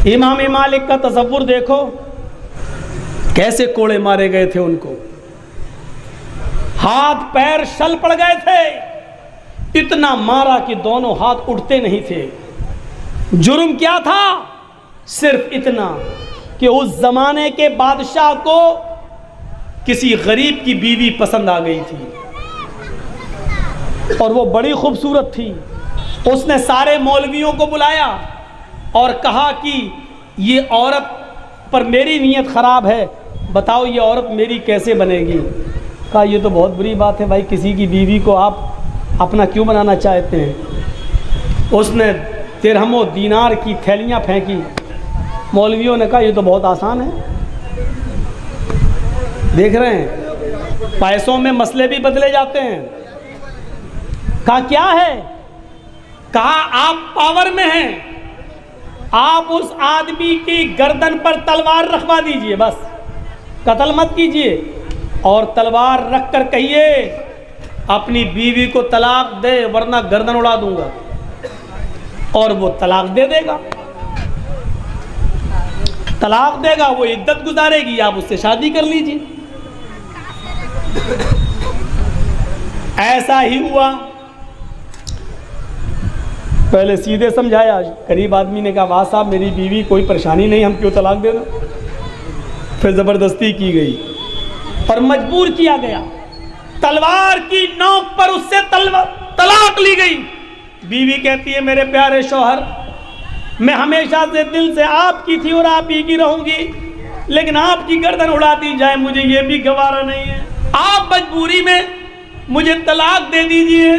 इमाम मालिक का तसव्वुर देखो, कैसे कोड़े मारे गए थे उनको, हाथ पैर शल पड़ गए थे, इतना मारा कि दोनों हाथ उठते नहीं थे। जुर्म क्या था? सिर्फ इतना कि उस जमाने के बादशाह को किसी गरीब की बीवी पसंद आ गई थी और वो बड़ी खूबसूरत थी। उसने सारे मौलवियों को बुलाया और कहा कि ये औरत पर मेरी नीयत ख़राब है, बताओ ये औरत मेरी कैसे बनेगी। कहा ये तो बहुत बुरी बात है भाई, किसी की बीवी को आप अपना क्यों बनाना चाहते हैं। उसने दिरहमो दीनार की थैलियाँ फेंकी। मौलवियों ने कहा ये तो बहुत आसान है, देख रहे हैं पैसों में मसले भी बदले जाते हैं। कहा क्या है? कहा आप पावर में हैं, आप उस आदमी की गर्दन पर तलवार रखवा दीजिए, बस कत्ल मत कीजिए, और तलवार रख कर कहिए अपनी बीवी को तलाक दे वरना गर्दन उड़ा दूंगा, और वो तलाक दे देगा। तलाक देगा, वो इद्दत गुजारेगी, आप उससे शादी कर लीजिए। ऐसा ही हुआ। पहले सीधे समझाया, गरीब आदमी ने कहा वाह साहब मेरी बीवी कोई परेशानी नहीं, हम क्यों तलाक दे दें। फिर ज़बरदस्ती की गई और मजबूर किया गया, तलवार की नोक पर उससे तलाक ली गई। बीवी कहती है मेरे प्यारे शौहर, मैं हमेशा से दिल से आपकी थी और आप ही की रहूंगी, लेकिन आपकी गर्दन उड़ा दी जाए मुझे ये भी गवारा नहीं है। आप मजबूरी में मुझे तलाक दे दीजिए,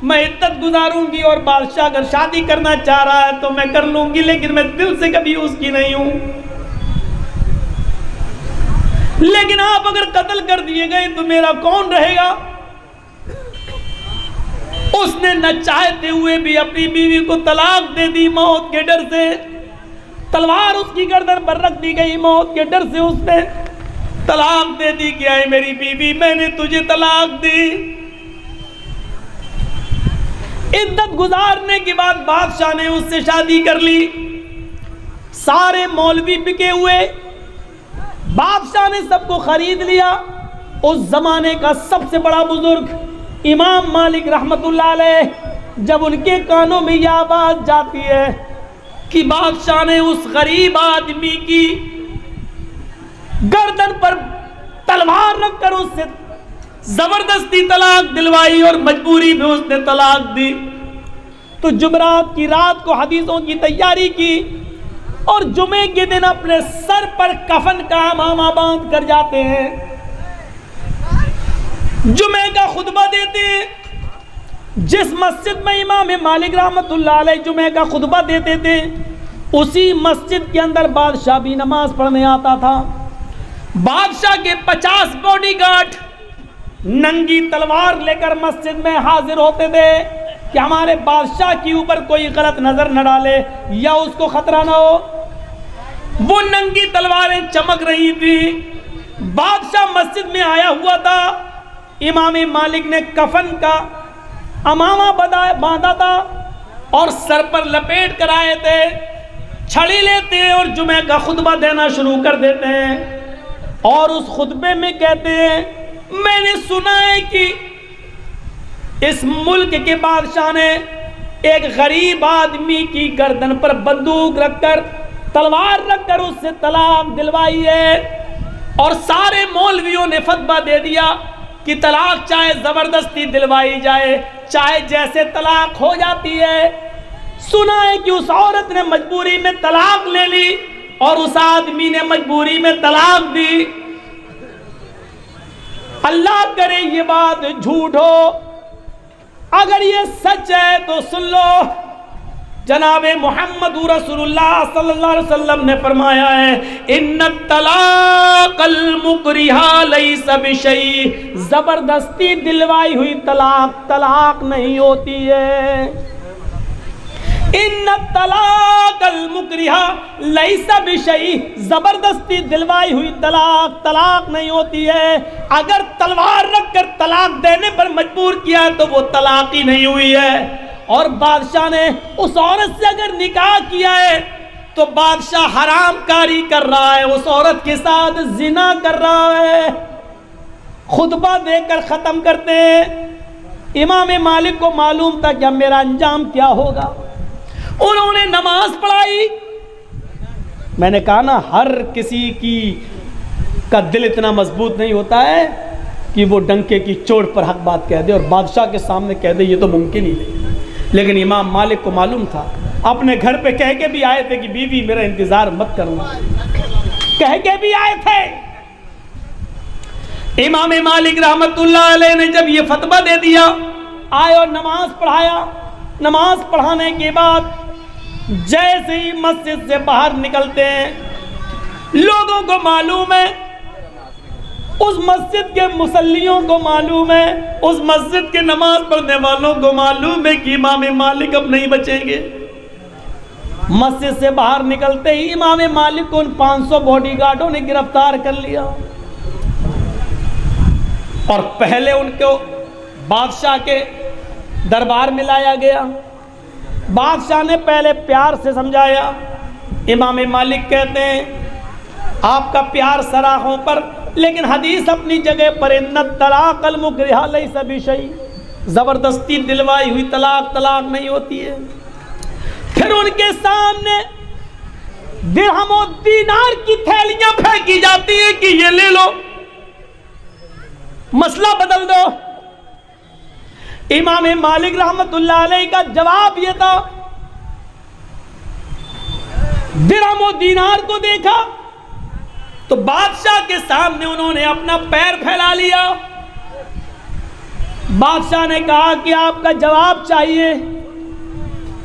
मैं इद्दत गुजारूंगी और बादशाह अगर शादी करना चाह रहा है तो मैं कर लूंगी, लेकिन मैं दिल से कभी उसकी नहीं हूं। लेकिन आप अगर कत्ल कर दिए गए तो मेरा कौन रहेगा। उसने न चाहते हुए भी अपनी बीवी को तलाक दे दी मौत के डर से। तलवार उसकी गर्दन पर रख दी गई, मौत के डर से उसने तलाक दे दी। क्या है मेरी बीवी, मैंने तुझे तलाक दी। इद्दत गुजारने के बाद बादशाह ने उससे शादी कर ली। सारे मौलवी बिके हुए, बादशाह ने सबको खरीद लिया। उस जमाने का सबसे बड़ा बुजुर्ग इमाम मालिक रहमतुल्लाह अलैह, जब उनके कानों में यह आवाज जाती है कि बादशाह ने उस गरीब आदमी की गर्दन पर तलवार रखकर उससे जबरदस्ती तलाक दिलवाई और मजबूरी में उसने तलाक दी, तो जुमेरात की रात को हदीसों की तैयारी की और जुमे के दिन अपने सर पर कफन का अमामा बांध कर जाते हैं, जुमे का खुतबा देते हैं। जिस मस्जिद में इमाम मालिक रहमतुल्लाह अलैह जुमे का खुतबा देते थे, उसी मस्जिद के अंदर बादशाह भी नमाज पढ़ने आता था। बादशाह के 50 बॉडीगार्ड नंगी तलवार लेकर मस्जिद में हाजिर होते थे कि हमारे बादशाह के ऊपर कोई गलत नजर न डाले या उसको खतरा ना हो। वो नंगी तलवारें चमक रही थी। बादशाह मस्जिद में आया हुआ था, इमाम मालिक ने कफन का अमामा बांधा था और सर पर लपेट कर आए थे। छड़ी लेते हैं और जुमे का खुतबा देना शुरू कर देते हैं और उस खुतबे में कहते हैं मैंने सुना है कि इस मुल्क के बादशाह ने एक गरीब आदमी की गर्दन पर बंदूक रखकर तलवार रखकर उससे तलाक दिलवाई है, और सारे मौलवियों ने फतवा दे दिया कि तलाक चाहे जबरदस्ती दिलवाई जाए चाहे जैसे तलाक हो जाती है। सुना है कि उस औरत ने मजबूरी में तलाक ले ली और उस आदमी ने मजबूरी में तलाक दी। अल्लाह करे ये बात झूठ हो, अगर ये सच है तो सुन लो, जनाबे मोहम्मद रसूलुल्लाह सल्लल्लाहु अलैहि वसल्लम ने फरमाया है इन्ना तलाक़ल मुकरिहा लैसा बिशै, जबरदस्ती दिलवाई हुई तलाक तलाक नहीं होती है। इन्ना तलाक़ल मुकरिहा लैसा बिशै, जबरदस्ती दिलवाई हुई तलाक तलाक नहीं होती है। अगर तलवार रखकर तलाक देने पर मजबूर किया तो वो तलाक ही नहीं हुई है। और बादशाह ने उस औरत से अगर निकाह किया है तो बादशाह हरामकारी कर रहा है, उस औरत के साथ जिना कर रहा है। खुतबा देकर ख़त्म करते हैं। इमाम मालिक को मालूम था कि अब मेरा अंजाम क्या होगा। उन्होंने नमाज पढ़ाई। मैंने कहा ना, हर किसी का दिल इतना मजबूत नहीं होता है कि वो डंके की चोट पर हक बात कह दे और बादशाह के सामने कह दे, ये तो मुमकिन ही नहीं। लेकिन इमाम मालिक को मालूम था, अपने घर पे कह के भी आए थे कि बीवी मेरा इंतजार मत करना, कह के भी आए थे। इमाम मालिक रहमतुल्लाह अलैह ने जब ये फतवा दे दिया, आए और नमाज पढ़ाया। नमाज पढ़ाने के बाद जैसे ही मस्जिद से बाहर निकलते हैं, लोगों को मालूम है, उस मस्जिद के मुसल्लियों को मालूम है, उस मस्जिद के नमाज पढ़ने वालों को मालूम है कि इमाम मालिक अब नहीं बचेंगे। मस्जिद से बाहर निकलते ही इमाम मालिक को उन 500 बॉडीगार्डों ने गिरफ्तार कर लिया और पहले उनको बादशाह के दरबार में लाया गया। बादशाह ने पहले प्यार से समझाया। इमाम मालिक कहते हैं, आपका प्यार सराहों पर, लेकिन हदीस अपनी जगह पर, इन्नत तलाक अल मुकरिहा लैसा बिशै, जबरदस्ती दिलवाई हुई तलाक तलाक नहीं होती है। फिर उनके सामने दिरहम और दीनार की थैलियां फेंकी जाती है कि ये ले लो, मसला बदल दो। इमाम मालिक रहमतुल्लाह अलैह का जवाब यह था, दिरहम और दीनार को देखा तो बादशाह के सामने उन्होंने अपना पैर फैला लिया। बादशाह ने कहा कि आपका जवाब चाहिए।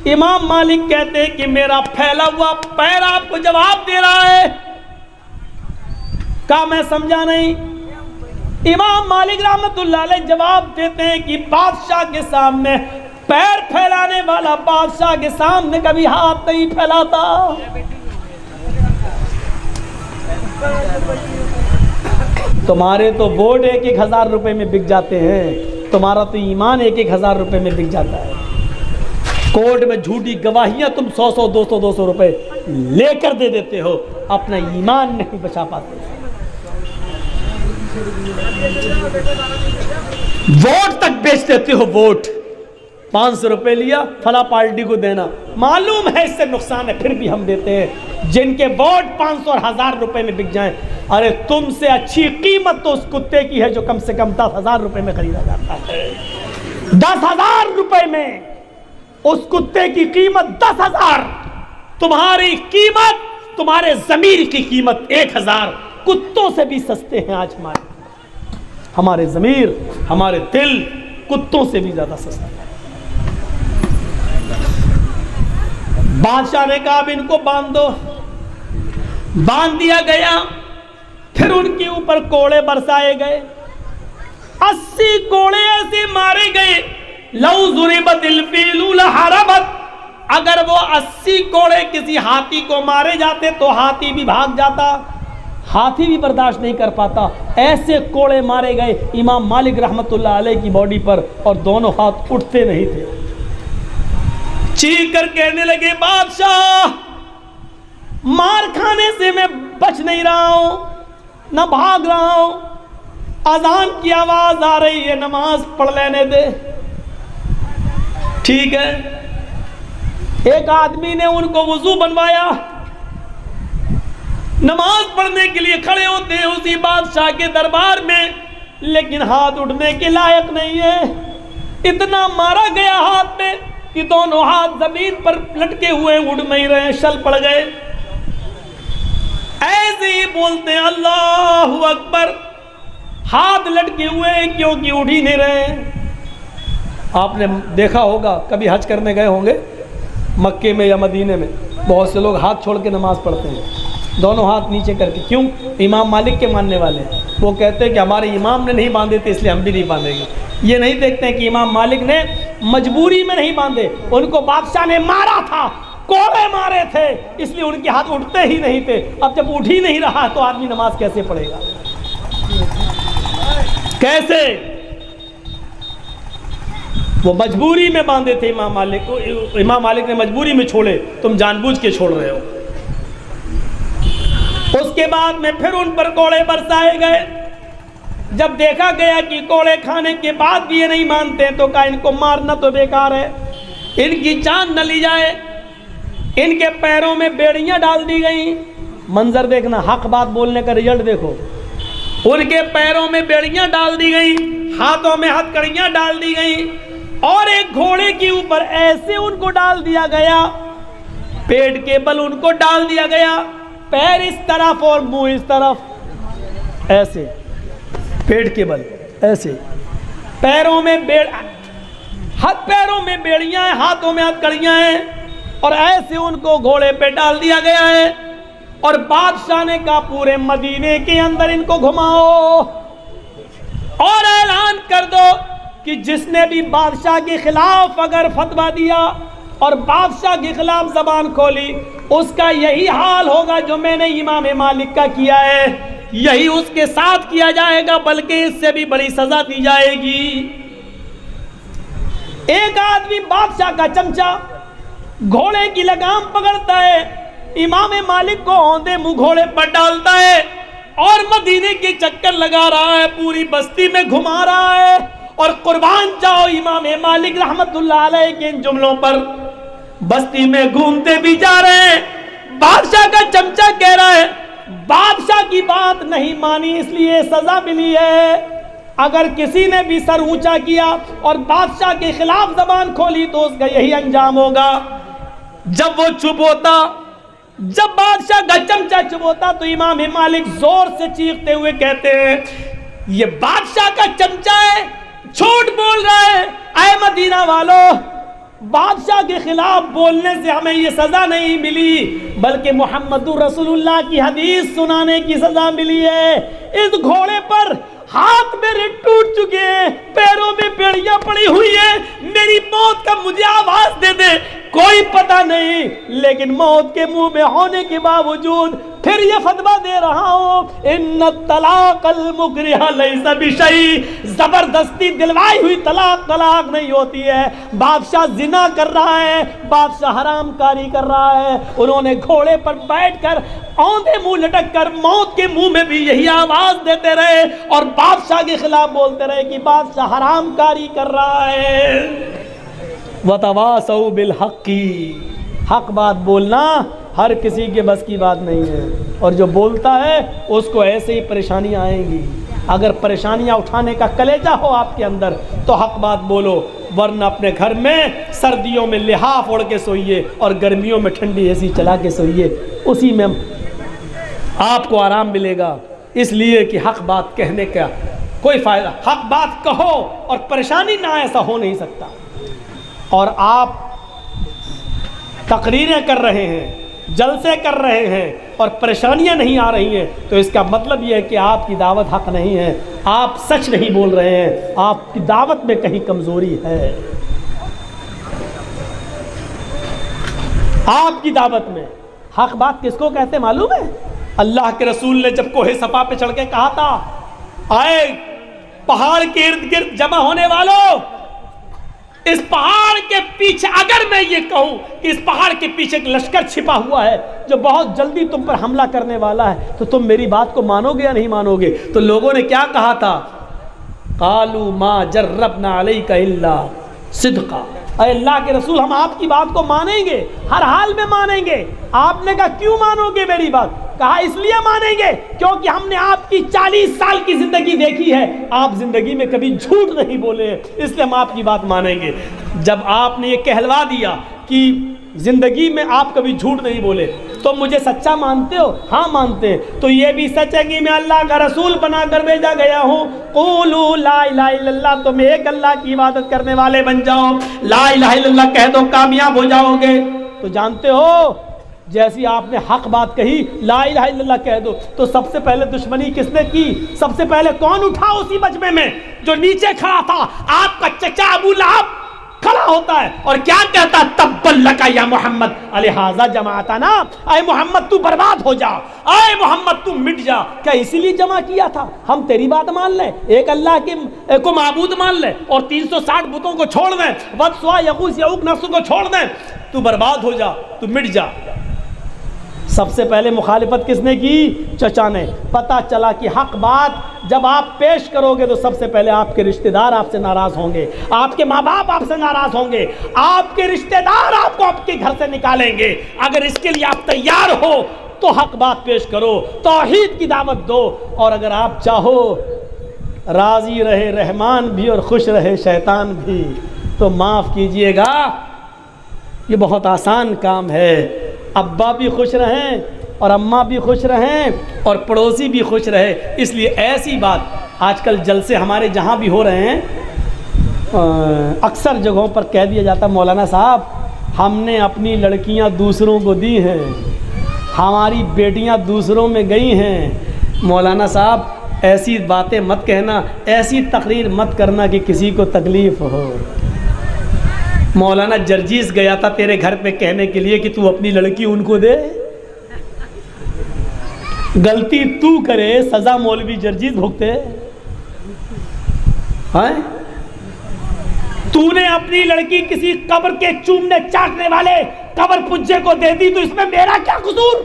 इमाम मालिक कहते हैं कि मेरा फैला हुआ पैर आपको जवाब दे रहा है। कहा मैं समझा नहीं। इमाम मालिक रहमतुल्लाह अलैह जवाब देते हैं कि बादशाह के सामने पैर फैलाने वाला बादशाह के सामने कभी हाथ नहीं फैलाता। तुम्हारे तो वोट 1-1 हज़ार रुपए में बिक जाते हैं, तुम्हारा तो ईमान 1-1 हज़ार रुपए में बिक जाता है। कोर्ट में झूठी गवाहियां तुम 100-100, 200-200 रुपए लेकर दे देते हो, अपना ईमान नहीं बचा पाते। वोट तक बेच देते हो। वोट 500 रुपए लिया, फला पार्टी को देना, मालूम है इससे नुकसान है, फिर भी हम देते हैं। जिनके वोट 500 और 1000 रुपए में बिक जाएं, अरे तुमसे अच्छी कीमत तो उस कुत्ते की है जो कम से कम 10,000 रुपए में खरीदा जाता है। 10,000 रुपए में उस कुत्ते की कीमत 10,000। तुम्हारी कीमत, तुम्हारे जमीर की कीमत 1,000। कुत्तों से भी सस्ते हैं आज हमारे जमीर, हमारे दिल कुत्तों से भी ज्यादा सस्ते हैं। बादशाह ने कहा अब इनको बांध दो। बांध दिया गया। फिर उनके ऊपर कोड़े बरसाए गए। 80 कोड़े ऐसे मारे गए, लौ ज़ुरिबतिल फ़ीलु लहरबत। अगर वो 80 कोड़े किसी हाथी को मारे जाते तो हाथी भी भाग जाता, हाथी भी बर्दाश्त नहीं कर पाता। ऐसे कोड़े मारे गए इमाम मालिक रहमतुल्लाह अलैह की बॉडी पर, और दोनों हाथ उठते नहीं थे। चीख कर कहने लगे, बादशाह मार खाने से मैं बच नहीं रहा हूं, न भाग रहा हूं, अजान की आवाज आ रही है, नमाज पढ़ लेने दे। ठीक है। एक आदमी ने उनको वुजू बनवाया, नमाज पढ़ने के लिए खड़े होते हैं उसी बादशाह के दरबार में, लेकिन हाथ उठने के लायक नहीं है। इतना मारा गया हाथ में कि दोनों हाथ जमीन पर लटके हुए उड़ नहीं रहे, शल पड़ गए। ऐसे ही बोलते हैं अल्लाहु अकबर, हाथ लटके हुए क्योंकि उठ ही नहीं रहे। आपने देखा होगा, कभी हज करने गए होंगे मक्के में या मदीने में, बहुत से लोग हाथ छोड़ के नमाज पढ़ते हैं, दोनों हाथ नीचे करके। क्यों? इमाम मालिक के मानने वाले, वो कहते हैं कि हमारे इमाम ने नहीं बांधे थे इसलिए हम भी नहीं बांधेंगे। ये नहीं देखते हैं कि इमाम मालिक ने मजबूरी में नहीं बांधे, उनको बादशाह ने मारा था, कोड़े मारे थे, इसलिए उनके हाथ उठते ही नहीं थे। अब जब उठ ही नहीं रहा तो आदमी नमाज कैसे पढ़ेगा? कैसे? वो मजबूरी में बांधे थे इमाम मालिक को। इमाम मालिक ने मजबूरी में छोड़े, तुम जानबूझ के छोड़ रहे हो। उसके बाद में फिर उन पर कोड़े बरसाए गए। जब देखा गया कि कोड़े खाने के बाद भी ये नहीं मानते तो कहा इनको मारना तो बेकार है, इनकी जान न ली जाए। इनके पैरों में बेड़ियां डाल दी गई। मंजर देखना, हक बात बोलने का रिजल्ट देखो। उनके पैरों में बेड़ियां डाल दी गई, हाथों में हथकड़ियां डाल दी गई और एक घोड़े के ऊपर ऐसे उनको डाल दिया गया, पेट के बल उनको डाल दिया गया, पैर इस तरफ और मुंह इस तरफ, ऐसे पेट के बल ऐसे, पैरों में पैरों में बेड़ियां हैं, हाथों में हथकड़ियां हैं और ऐसे उनको घोड़े पे डाल दिया गया है। और बादशाह ने कहा पूरे मदीने के अंदर इनको घुमाओ और ऐलान कर दो कि जिसने भी बादशाह के खिलाफ अगर फतवा दिया और बादशाह के खिलाफ जबान खोली, उसका यही हाल होगा जो मैंने इमाम मालिक का किया है, यही उसके साथ किया जाएगा, बल्कि इससे भी बड़ी सजा दी जाएगी। एक आदमी बादशाह का चमचा घोड़े की लगाम पकड़ता है, इमाम मालिक को औंधे मुंह घोड़े पर डालता है और मदीने के चक्कर लगा रहा है, पूरी बस्ती में घुमा रहा है। और कुर्बान जाओ इमाम मालिक रहमतुल्लाह अलैह के इन जुमलों पर, बस्ती में घूमते भी जा रहे हैं। बादशाह का चमचा कह रहा है बादशाह की बात नहीं मानी इसलिए सजा मिली है। अगर किसी ने भी सर ऊंचा किया और बादशाह के खिलाफ जबान खोली तो उसका यही अंजाम होगा। जब वो चुप होता, जब बादशाह का चमचा चुप होता तो इमाम मालिक जोर से चीखते हुए कहते हैं ये बादशाह का चमचा है, झूठ बोल रहा है। ऐ मदीना वालों, बादशाह के खिलाफ बोलने से हमें ये सजा नहीं मिली, बल्कि मोहम्मदुर रसूलुल्लाह की हदीस सुनाने की सजा मिली है। इस घोड़े पर हाथ मेरे टूट चुके हैं, पैरों में बेड़ियां पड़ी हुई है, मेरी मौत का मुझे आवाज दे दे, कोई पता नहीं, लेकिन मौत के मुंह में होने के बावजूद फिर ये फतवा दे रहा हूं, इन्ना तलाक़ल मुकरिहा लैसा बिशई, जबरदस्ती दिलवाई हुई तलाक तलाक नहीं होती है। बादशाह जिना कर रहा है, बादशाह हरामकारी कर रहा है। उन्होंने घोड़े पर बैठकर औंधे मुंह लटक कर मौत के मुंह में भी यही आवाज देते रहे और बादशाह के खिलाफ बोलते रहे कि बादशाह हरामकारी कर रहा है। वतवासौ बिल हक़्क़ी, हक बात बोलना हर किसी के बस की बात नहीं है, और जो बोलता है उसको ऐसे ही परेशानियां आएंगी। अगर परेशानियां उठाने का कलेजा हो आपके अंदर तो हक बात बोलो, वरना अपने घर में सर्दियों में लिहाफ ओढ़ के सोइए और गर्मियों में ठंडी एसी चला के सोइए, उसी में आपको आराम मिलेगा। इसलिए कि हक बात कहने का कोई फ़ायदा, हक बात कहो और परेशानी ना, ऐसा हो नहीं सकता। और आप तकरीरें कर रहे हैं, जलसे कर रहे हैं और परेशानियां नहीं आ रही हैं, तो इसका मतलब यह है कि आपकी दावत हक नहीं है, आप सच नहीं बोल रहे हैं, आपकी दावत में कहीं कमजोरी है। आपकी दावत में हक बात किसको कहते मालूम है? अल्लाह के रसूल ने जब कोहे सफा पे चढ़ के कहा था, आए पहाड़ के इर्द गिर्द जमा होने वालों, इस पहाड़ के पीछे, अगर मैं ये कहूं कि इस पहाड़ के पीछे एक लश्कर छिपा हुआ है जो बहुत जल्दी तुम पर हमला करने वाला है, तो तुम मेरी बात को मानोगे या नहीं मानोगे? तो लोगों ने क्या कहा था? कालू मा जर्रबना अलैका इल्ला सिद्का, अल्लाह के रसूल हम आपकी बात को मानेंगे, हर हाल में मानेंगे। आपने कहा क्यों मानोगे मेरी बात? कहा इसलिए मानेंगे क्योंकि हमने आपकी 40 साल की जिंदगी देखी है, आप जिंदगी में कभी झूठ नहीं बोले, इसलिए हम आपकी बात मानेंगे। जब आपने ये कहलवा दिया कि जिंदगी में आप कभी झूठ नहीं बोले, तो मुझे सच्चा मानते हो? हाँ मानते हैं। तो ये भी सच है कि मैं अल्लाह का रसूल बनाकर भेजा गया हूँ। क़ूलू ला इलाहा इल्लल्लाह, तुम एक अल्लाह की इबादत करने वाले बन जाओ, ला इलाहा इल्लल्लाह कह दो, कामयाब हो जाओगे। तो जानते हो, जैसी आपने हक बात कही, ला इलाहा इल्लल्लाह कह दो, तो सबसे पहले दुश्मनी किसने की? सबसे पहले कौन उठा उसी मजमे में? जो नीचे खड़ा था, आपका चचा अबू लहब खड़ा होता है और क्या कहता? तब्बल लका या मोहम्मद अलिहाजा जमाता ना, अय मोहम्मद तू बर्बाद हो जा, अय मोहम्मद तू मिट जा। क्या इसीलिए जमा किया था? हम तेरी बात मान लें, एक अल्लाह के को माबूद मान लें और 360 बुतों को छोड़ दें, वद सुवा यगूस यऊक नफ्स को छोड़ दें, तू बर्बाद हो जा, तू मिट जा। सबसे पहले मुखालिफत किसने की? चचा ने। पता चला कि हक बात जब आप पेश करोगे तो सबसे पहले आपके रिश्तेदार आपसे नाराज़ होंगे, आपके माँ बाप आपसे नाराज़ होंगे, आपके रिश्तेदार आपको आपके घर से निकालेंगे। अगर इसके लिए आप तैयार हो तो हक बात पेश करो, तौहीद की दावत दो। और अगर आप चाहो राज़ी रहे रहमान भी और खुश रहे शैतान भी, तो माफ़ कीजिएगा, ये बहुत आसान काम है। अब्बा भी खुश रहें और अम्मा भी खुश रहें और पड़ोसी भी खुश रहे। इसलिए ऐसी बात आजकल जलसे हमारे जहाँ भी हो रहे हैं, अक्सर जगहों पर कह दिया जाता, मौलाना साहब हमने अपनी लड़कियाँ दूसरों को दी हैं, हमारी बेटियाँ दूसरों में गई हैं। मौलाना साहब ऐसी बातें मत कहना, ऐसी तकरीर मत करना कि किसी को तकलीफ़ हो। मौलाना जर्जीस गया था तेरे घर पे कहने के लिए कि तू अपनी लड़की उनको दे। गलती तू करे, सजा मौलवी जर्जीस भुगते हैं। तूने अपनी लड़की किसी कब्र के चूमने चाटने वाले कब्र पुज्जे को दे दी, तो इसमें मेरा क्या कसूर?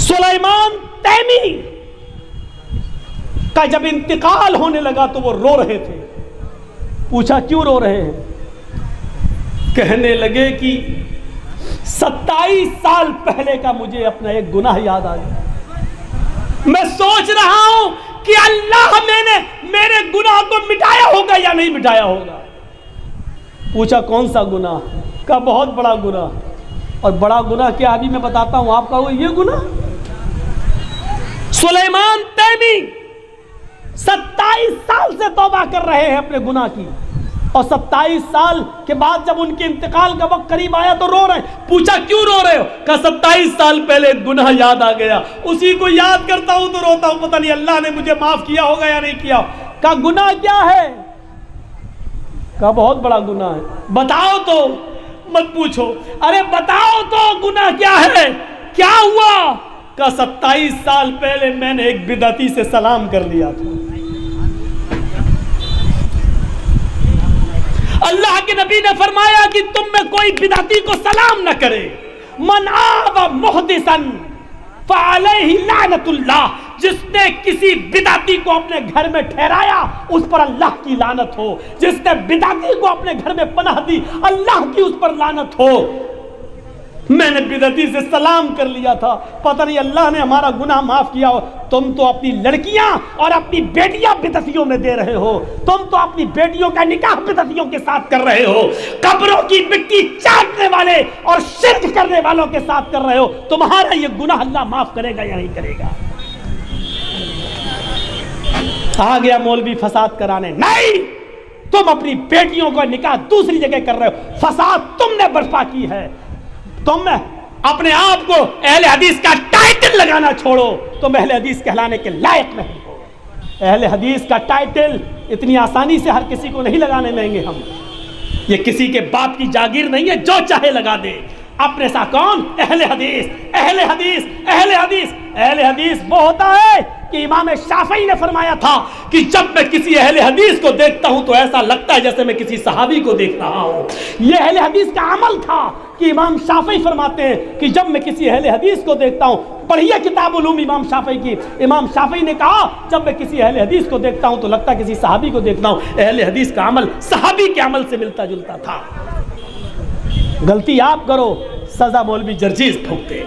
सुलेमान तैमी का जब इंतकाल होने लगा तो वो रो रहे थे। पूछा क्यों रो रहे हैं? कहने लगे कि 27 साल पहले का मुझे अपना एक गुनाह याद आ गया। मैं सोच रहा हूं कि अल्लाह मैंने मेरे गुनाह को मिटाया होगा या नहीं मिटाया होगा। पूछा कौन सा गुनाह? का बहुत बड़ा गुनाह। और बड़ा गुनाह क्या? अभी मैं बताता हूं आपका। वो ये गुनाह सुलेमान तैमी 27 साल से तौबा कर रहे हैं अपने गुनाह की, और 27 साल के बाद जब उनके इंतकाल का वक्त करीब आया तो रो रहे हैं। पूछा क्यों रो रहे हो? कहा 27 साल पहले गुनाह याद आ गया, उसी को याद करता हूं तो रोता हूं, पता नहीं अल्लाह ने मुझे माफ किया होगा या नहीं किया। कहा गुनाह क्या है? कहा बहुत बड़ा गुनाह है। बताओ तो, मत पूछो, अरे बताओ तो गुनाह क्या है, क्या हुआ? का 27 साल पहले मैंने एक बिदअती से सलाम कर लिया था। अल्लाह के नबी ने फरमाया कि तुम में कोई बिदअती को सलाम न करे। मन आवा मुहदिसन फअलैहि लानतुल्लाह, जिसने किसी बिदअती को अपने घर में ठहराया उस पर अल्लाह की लानत हो। जिसने बिदअती को अपने घर में पनाह दी अल्लाह की उस पर लानत हो। मैंने बिदअती से सलाम कर लिया था, पता नहीं अल्लाह ने हमारा गुनाह माफ किया हो। तुम तो अपनी लड़कियां और अपनी बेटियां बिदअतियों में दे रहे हो, तुम तो अपनी बेटियों का निकाह बिदअतियों के साथ कर रहे हो, कब्रों की मिट्टी चाटने वाले और शिर्क करने वालों के साथ कर रहे हो। तुम्हारा ये गुनाह अल्लाह माफ करेगा या नहीं करेगा? आ गया मौलवी फसाद कराने। नहीं, तुम अपनी बेटियों का निकाह दूसरी जगह कर रहे हो, फसाद तुमने बर्पा की है। तुम अपने आप को अहले हदीस का टाइटल लगाना छोड़ो, तुम अहले हदीस कहलाने के लायक नहीं हो। अहले हदीस का टाइटल इतनी आसानी से हर किसी को नहीं लगाने देंगे हम। ये किसी के बाप की जागीर नहीं है, जो चाहे लगा दे। अपने साथ कौन? अहले हदीस, अहले हदीस, अहले हदीस। अहले हदीस वो होता है कि इमाम शाफई ने फरमाया था कि जब मैं किसी अहले हदीस को देखता हूं तो ऐसा लगता है जैसे मैं किसी सहाबी को देख रहा हूं। यह अहले हदीस का अमल था कि इमाम शाफई फरमाते हैं कि जब मैं किसी अहले हदीस को देखता हूं, पढ़िए किताब उलूम इमाम शाफई की। इमाम शाफई ने कहा जब मैं किसी अहले हदीस को देखता हूं तो लगता है किसी सहाबी को देखता हूं। अहले हदीस का अमल सहाबी के अमल से मिलता जुलता था। गलती आप करो, सजा मौलवी जर्जीस भुगते।